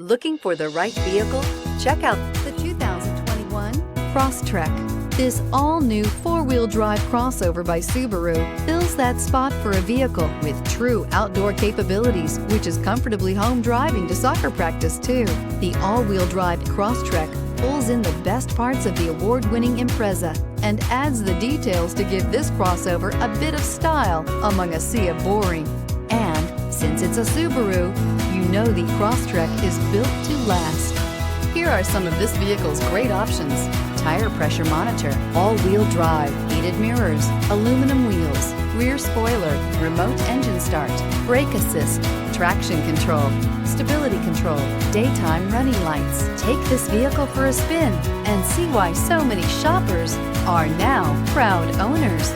Looking for the right vehicle? Check out the 2021 Crosstrek. This all-new four-wheel drive crossover by Subaru fills that spot for a vehicle with true outdoor capabilities, which is comfortably home driving to soccer practice too. The all-wheel drive Crosstrek pulls in the best parts of the award-winning Impreza and adds the details to give this crossover a bit of style among a sea of boring. And since it's a Subaru, you know the Crosstrek is built to last. Here are some of this vehicle's great options: tire pressure monitor, all-wheel drive, heated mirrors, aluminum wheels, rear spoiler, remote engine start, brake assist, traction control, stability control, daytime running lights. Take this vehicle for a spin and see why so many shoppers are now proud owners.